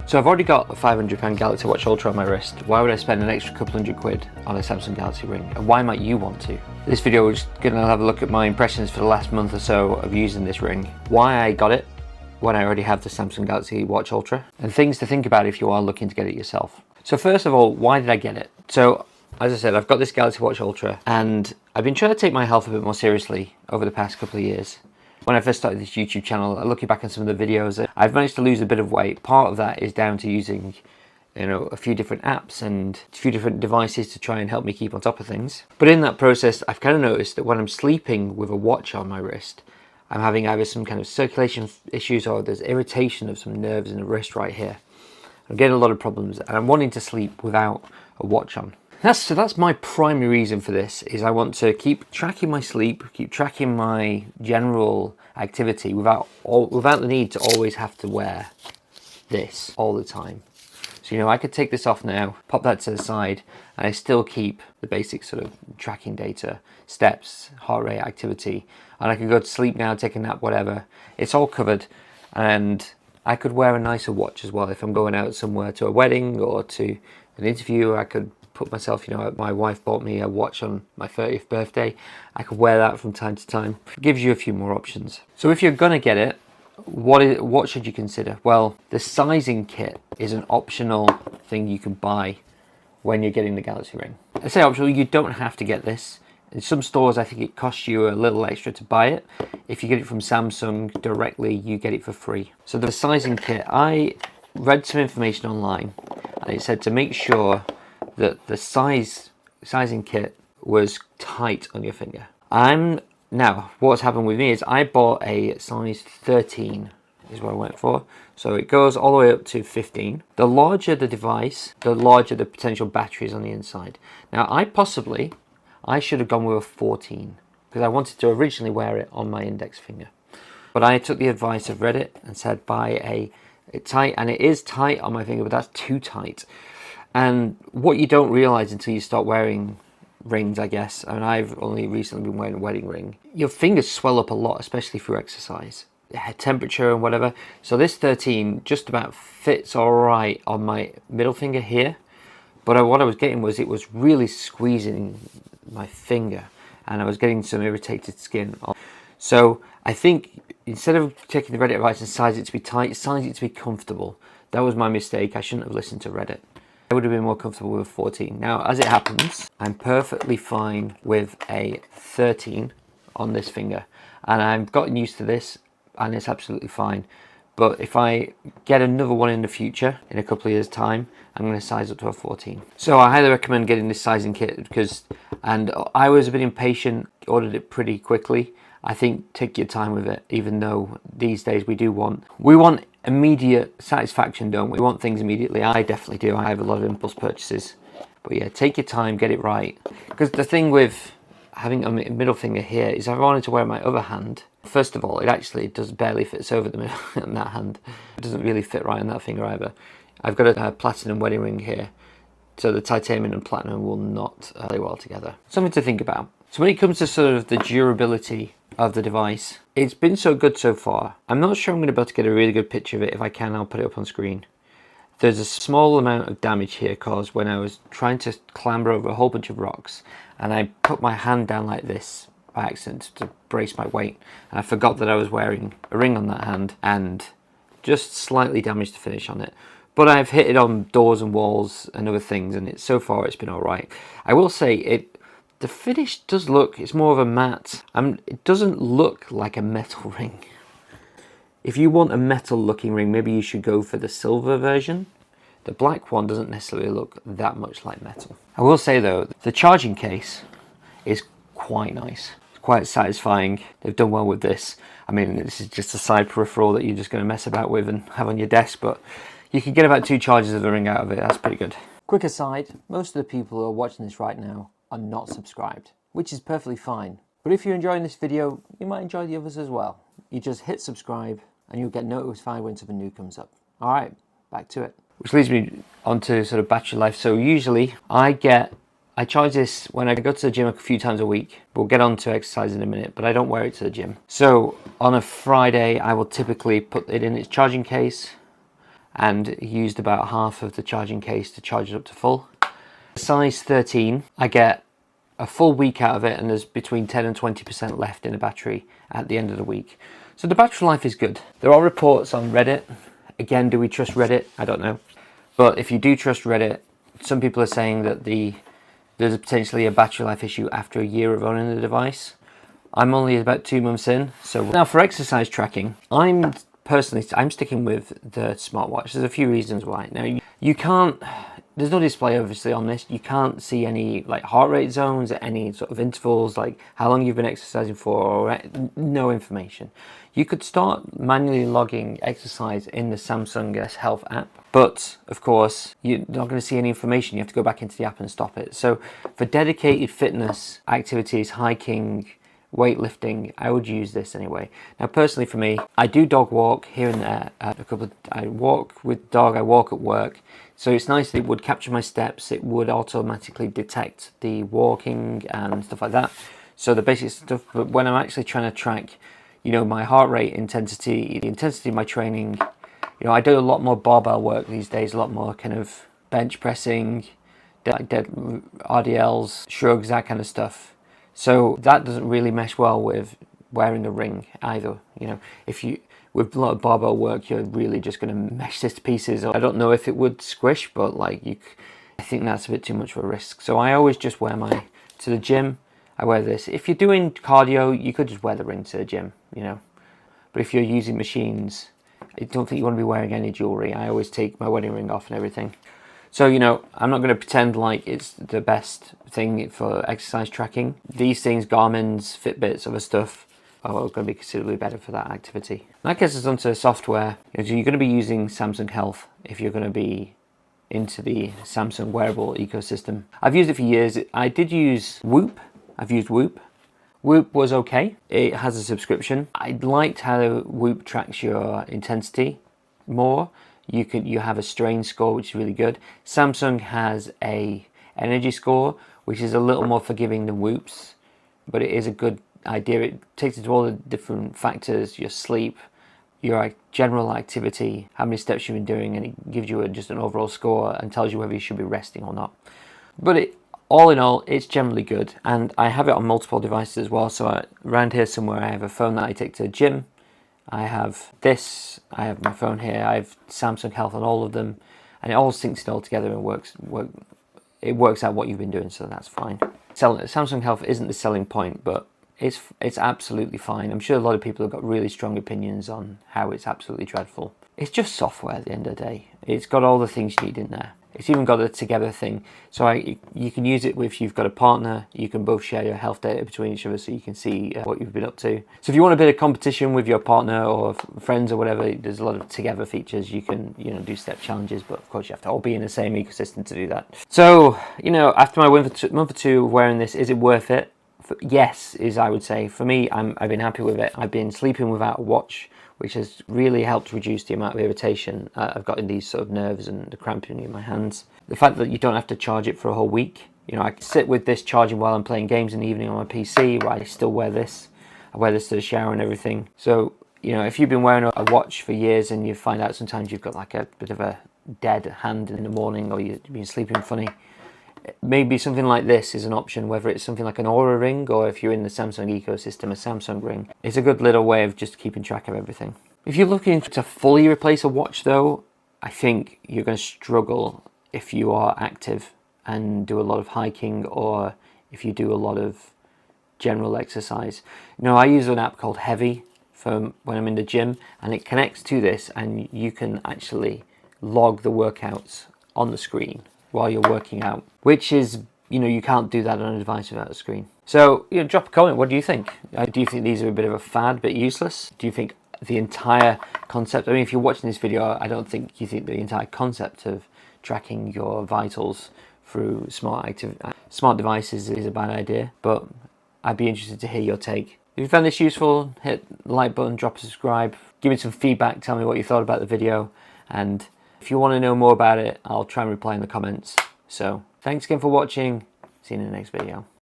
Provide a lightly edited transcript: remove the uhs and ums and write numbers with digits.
So I've already got a £500 Galaxy Watch Ultra on my wrist. Why would I spend an extra couple £100 on a Samsung Galaxy Ring? And why might you want to? This video is going to have a look at my impressions for the last month or so of using this ring. Why I got it when I already have the Samsung Galaxy Watch Ultra. And things to think about if you are looking to get it yourself. So first of all, why did I get it? So as I said, I've got this Galaxy Watch Ultra and I've been trying to take my health a bit more seriously over the past couple of years. When I first started this YouTube channel, looking back on some of the videos, I've managed to lose a bit of weight. Part of that is down to using, a few different apps and a few different devices to try and help me keep on top of things. But in that process, I've kind of noticed that when I'm sleeping with a watch on my wrist, I'm having either some kind of circulation issues or there's irritation of some nerves in the wrist right here. I'm getting a lot of problems and I'm wanting to sleep without a watch on. So that's my primary reason for this, is I want to keep tracking my sleep, keep tracking my general activity without the need to always have to wear this all the time. So, I could take this off now, pop that to the side, and I still keep the basic sort of tracking data, steps, heart rate, activity, and I could go to sleep now, take a nap, whatever. It's all covered, and I could wear a nicer watch as well. If I'm going out somewhere to a wedding or to an interview, I could put myself, my wife bought me a watch on my 30th birthday. I could wear that from time to time. It gives you a few more options. So if you're gonna get it, what should you consider? Well, the sizing kit is an optional thing you can buy when you're getting the Galaxy Ring. I say optional, you don't have to get this. In some stores, I think it costs you a little extra to buy it. If you get it from Samsung directly, you get it for free. So the sizing kit, I read some information online and it said to make sure that the sizing kit was tight on your finger. Now, what's happened with me is I bought a size 13 is what I went for. So it goes all the way up to 15. The larger the device, the larger the potential batteries on the inside. Now, I should have gone with a 14 because I wanted to originally wear it on my index finger. But I took the advice of Reddit and said buy a tight, and it is tight on my finger, but that's too tight. And what you don't realize until you start wearing rings, I guess, and I've only recently been wearing a wedding ring, your fingers swell up a lot, especially through exercise, head temperature and whatever. So this 13 just about fits all right on my middle finger here. But what I was getting was it was really squeezing my finger and I was getting some irritated skin. So I think instead of taking the Reddit advice and size it to be tight, size it to be comfortable. That was my mistake. I shouldn't have listened to Reddit. I would have been more comfortable with a 14. Now, as it happens, I'm perfectly fine with a 13 on this finger. And I've gotten used to this and it's absolutely fine. But if I get another one in the future, in a couple of years' time, I'm going to size up to a 14. So I highly recommend getting this sizing kit and I was a bit impatient, ordered it pretty quickly. I think take your time with it, even though these days we want immediate satisfaction, don't we? We want things immediately. I definitely do. I have a lot of impulse purchases. But yeah, take your time, get it right. Because the thing with having a middle finger here is if I wanted to wear my other hand, first of all, it actually does barely fits over the middle in that hand. It doesn't really fit right on that finger either. I've got a platinum wedding ring here. So the titanium and platinum will not play well together. Something to think about. So when it comes to sort of the durability of the device, it's been so good so far. I'm not sure I'm going to be able to get a really good picture of it. If I can, I'll put it up on screen. There's a small amount of damage here caused when I was trying to clamber over a whole bunch of rocks and I put my hand down like this by accident to brace my weight, and I forgot that I was wearing a ring on that hand and just slightly damaged the finish on it. But I've hit it on doors and walls and other things, and so far it's been all right. I will say the finish does look, it's more of a matte. It doesn't look like a metal ring. If you want a metal looking ring, maybe you should go for the silver version. The black one doesn't necessarily look that much like metal. I will say though, the charging case is quite nice. It's quite satisfying. They've done well with this. I mean, this is just a side peripheral that you're just going to mess about with and have on your desk, but you can get about 2 charges of the ring out of it. That's pretty good. Quick aside, most of the people who are watching this right now are not subscribed, which is perfectly fine. But if you're enjoying this video, you might enjoy the others as well. You just hit subscribe and you'll get notified when something new comes up. All right, back to it. Which leads me onto sort of battery life. So usually I charge this when I go to the gym a few times a week. We'll get on to exercise in a minute, but I don't wear it to the gym. So on a Friday, I will typically put it in its charging case and used about half of the charging case to charge it up to full. Size 13, I get a full week out of it, and there's between 10 and 20% left in the battery at the end of the week. So the battery life is good. There are reports on Reddit. Again, do we trust Reddit? I don't know. But if you do trust Reddit, some people are saying that there's potentially a battery life issue after a year of owning the device. I'm only about 2 months in. So now for exercise tracking, I'm sticking with the smartwatch. There's a few reasons why. Now you can't, there's no display obviously on this. You can't see any like heart rate zones at any sort of intervals, like how long you've been exercising for, or no information. You could start manually logging exercise in the Samsung Health app, but of course you're not going to see any information. You have to go back into the app and stop it. So for dedicated fitness activities, hiking, weightlifting, I would use this anyway. Now personally for me, I do dog walk here and there. I walk with dog, I walk at work. So it's nice that it would capture my steps. It would automatically detect the walking and stuff like that. So the basic stuff, but when I'm actually trying to track, you know, my heart rate intensity, the intensity of my training, you know, I do a lot more barbell work these days, a lot more kind of bench pressing, like dead RDLs, shrugs, that kind of stuff. So that doesn't really mesh well with wearing a ring either. You know, if you, with a lot of barbell work, you're really just going to mesh this to pieces. I don't know if it would squish, but like I think that's a bit too much of a risk. So I always just wear to the gym, I wear this. If you're doing cardio, you could just wear the ring to the gym, you know. But if you're using machines, I don't think you want to be wearing any jewelry. I always take my wedding ring off and everything. So, you know, I'm not going to pretend like it's the best thing for exercise tracking. These things, Garmin's, Fitbits, other stuff, are going to be considerably better for that activity. That gets us onto software. So you're going to be using Samsung Health if you're going to be into the Samsung wearable ecosystem. I've used it for years. I did use Whoop. I've used Whoop. Whoop was okay. It has a subscription. I liked how Whoop tracks your intensity more. You have a strain score, which is really good. Samsung has a energy score, which is a little more forgiving than Whoop's, but it is a good idea. It takes into all the different factors, your sleep, your general activity, how many steps you've been doing, and it gives you just an overall score and tells you whether you should be resting or not. But all in all, it's generally good, and I have it on multiple devices as well. So around here somewhere, I have a phone that I take to the gym. I have this, I have my phone here, I have Samsung Health on all of them, and it all syncs it all together and it works out what you've been doing, so that's fine. Samsung Health isn't the selling point, but it's absolutely fine. I'm sure a lot of people have got really strong opinions on how it's absolutely dreadful. It's just software at the end of the day. It's got all the things you need in there. It's even got a together thing. So you can use it if you've got a partner. You can both share your health data between each other so you can see what you've been up to. So if you want a bit of competition with your partner or friends or whatever, there's a lot of together features. You can, you know, do step challenges, but of course you have to all be in the same ecosystem to do that. So, you know, after my month or two of wearing this, is it worth it? Yes, I would say. For me, I've been happy with it. I've been sleeping without a watch, which has really helped reduce the amount of irritation I've got in these sort of nerves and the cramping in my hands. The fact that you don't have to charge it for a whole week. You know, I can sit with this charging while I'm playing games in the evening on my PC, where I still wear this. I wear this to the shower and everything. So, you know, if you've been wearing a watch for years and you find out sometimes you've got like a bit of a dead hand in the morning, or you've been sleeping funny, maybe something like this is an option, whether it's something like an Aura ring or if you're in the Samsung ecosystem, a Samsung ring. It's a good little way of just keeping track of everything. If you're looking to fully replace a watch though, I think you're going to struggle if you are active and do a lot of hiking, or if you do a lot of general exercise. You know, I use an app called Heavy for when I'm in the gym, and it connects to this, and you can actually log the workouts on the screen while you're working out, which is, you know, you can't do that on a device without a screen. So, you know, drop a comment. What do you think? Do you think these are a bit of a fad, a bit useless? Do you think the entire concept, I mean, if you're watching this video, I don't think you think the entire concept of tracking your vitals through smart devices is a bad idea, but I'd be interested to hear your take. If you found this useful, hit the like button, drop a subscribe, give me some feedback, tell me what you thought about the video, and if you want to know more about it, I'll try and reply in the comments. So, thanks again for watching. See you in the next video.